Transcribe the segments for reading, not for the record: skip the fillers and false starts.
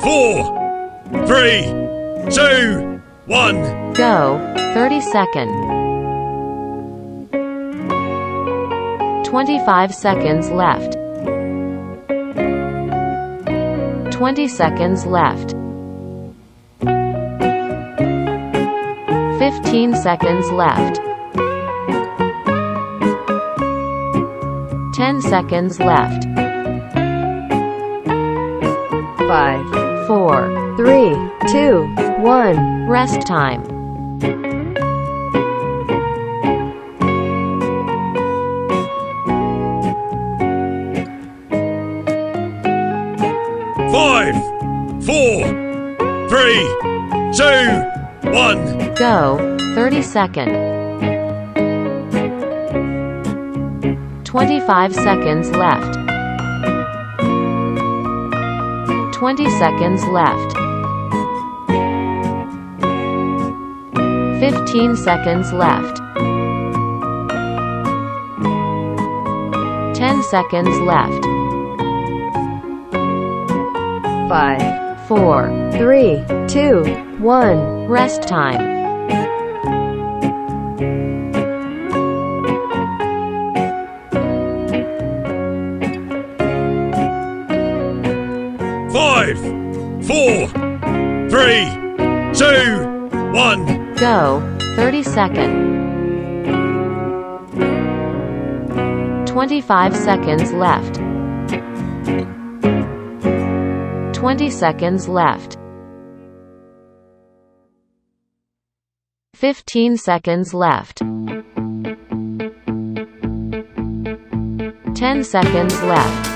4, 3, 2, 1. Go. 30-second. 25 seconds left. 20 seconds left. 15 seconds left. 10 seconds left. 5, 4, 3, 2, 1. Rest time. 5, 4, 3, 2, 1. Go. 30-second. 25 seconds left. 20 seconds left. 15 seconds left. 10 seconds left. 5, 4, 3, 2, 1. Rest time. 5, 4, 3, 2, 1. Go. 30-second. 25 seconds left. 20 seconds left. 15 seconds left. 10 seconds left.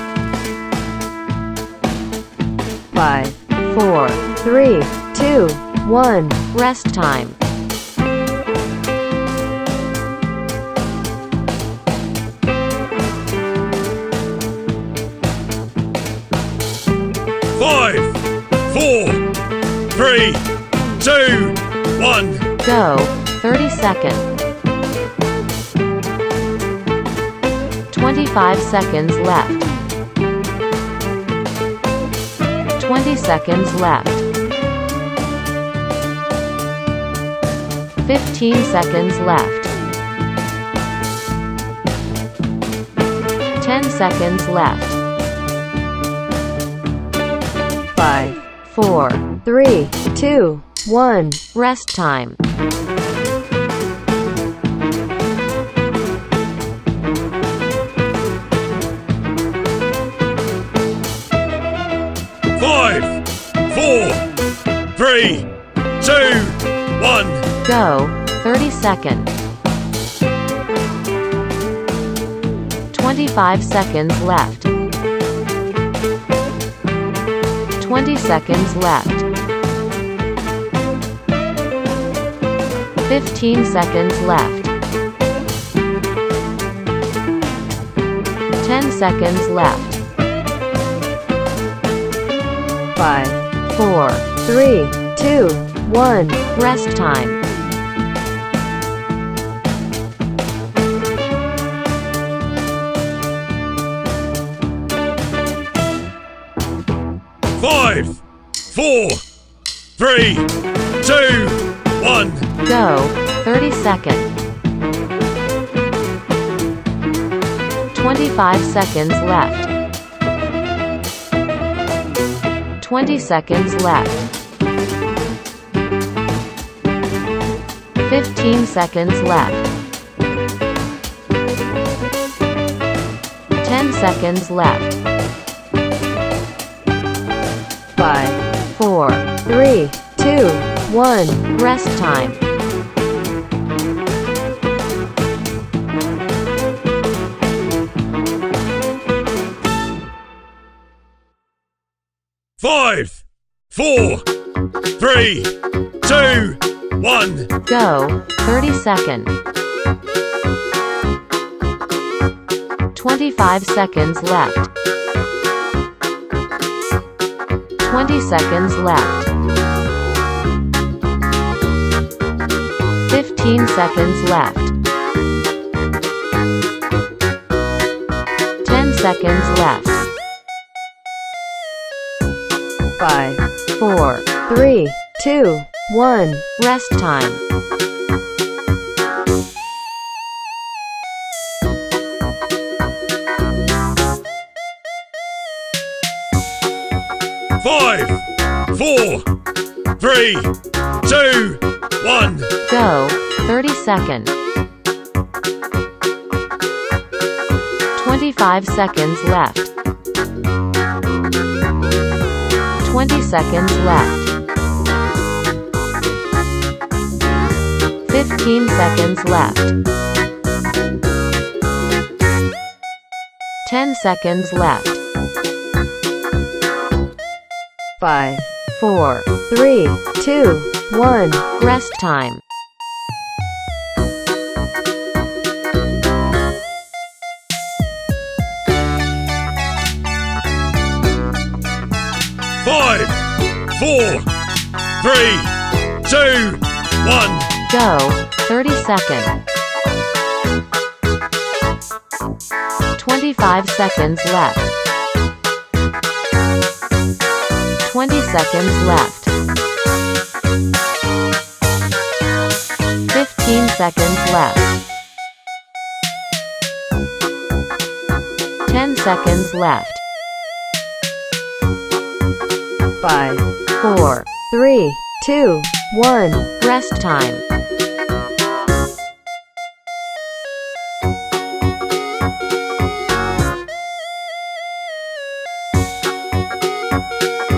5, 4, 3, 2, 1. Rest time. 5, 4, 3, 2, 1. Go. 30-second. 25 seconds left. 20 seconds left. 15 seconds left. 10 seconds left. 5, 4, 3, 2, 1. Rest time. 5, 4, 3, 2, 1. Go. 30-second. 25 seconds left. 20 seconds left. 15 seconds left. 10 seconds left. 5, 4, 3, 2, 1. Rest time. 5, 4, 3, 2, 1. Go. 30-second. 25 seconds left. 20 seconds left. 15 seconds left. 10 seconds left. 5, 4, 3, 2, 1. Rest time. 5, 4, 3, 2, 1. Go. 30-second. 25 seconds left. 20 seconds left. 15 seconds left. 10 seconds left. 5, 4, 3, 2, 1. Rest time. 5, 4, 3, 2, 1. Go. 30 seconds. 25 seconds left. 20 seconds left. 15 seconds left. 10 seconds left. 5, 4, 3, 2, 1. Rest time. 5, 4, 3, 2, 1. Go. 30 seconds. 25 seconds left. 20 seconds left. 15 seconds left. 10 seconds left. 5, 4, 3, 2, 1. Rest time.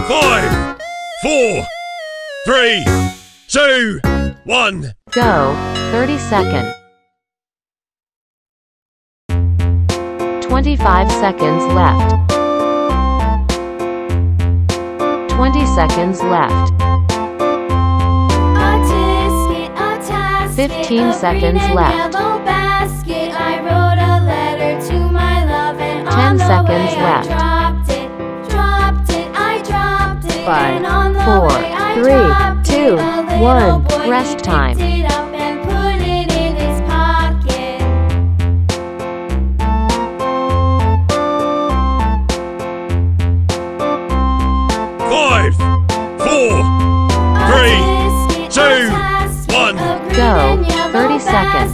5, 4, 3, 2, 1. Go. 30 seconds. 25 seconds left. 20 seconds left. 15 seconds left. 10 seconds left. 5, 4, 3, 2, 1. Rest time. 5, 4, 3, 2, 1. Go. 30 seconds.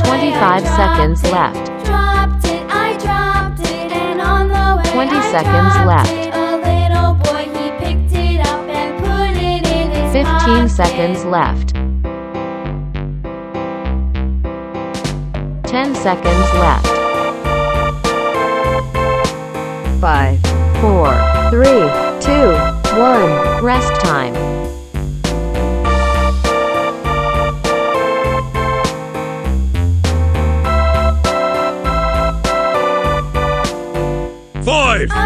25 seconds left. 20 seconds left. 15 seconds left. 10 seconds left. 5, 4, 3, 2, 1. Rest time. 5, 4,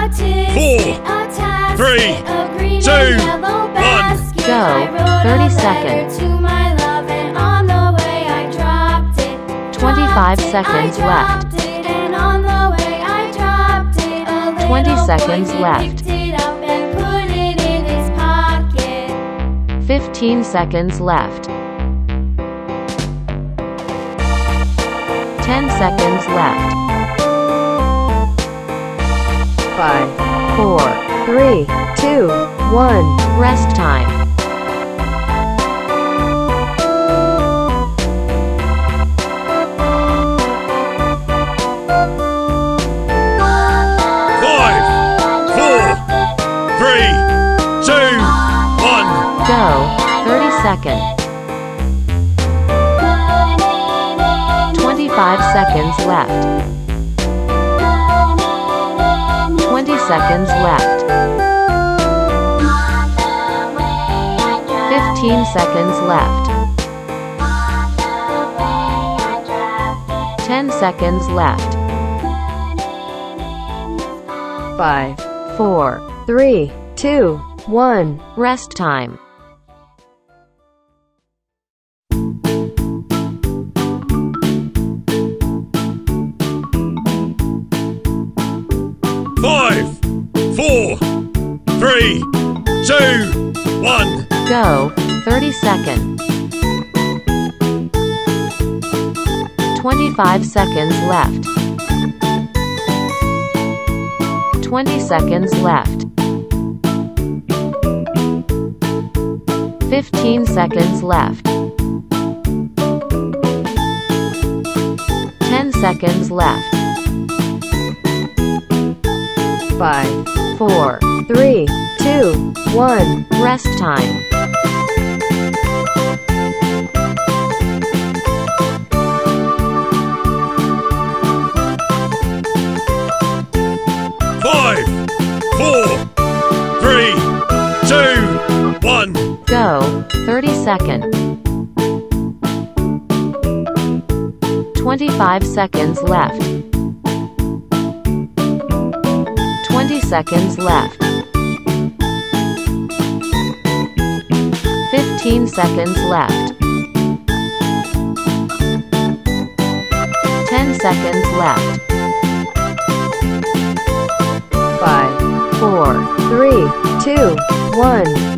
3, 2, 1. Go. 30 seconds. 25 seconds left. 20 seconds left. 15 seconds left. 10 seconds left. 5, 4, 3, 2, 1. Rest time. 5, 4, 3, 2, 1. Go. 30 seconds. 25 seconds left. 20 seconds left. 15 seconds left. 10 seconds left. 5, 4, 3, 2, 1. Rest time. 5, 4, 3, 2, 1. Go. 30 seconds. 25 seconds left. 20 seconds left. 15 seconds left. 10 seconds left. 5, 4, 3, 2, 1. Rest time. 5, 4, 3, 2, 1. Go. 30 seconds. 25 seconds left. 20 seconds left. 15 seconds left. 10 seconds left. 5, 4, 3, 2, 1.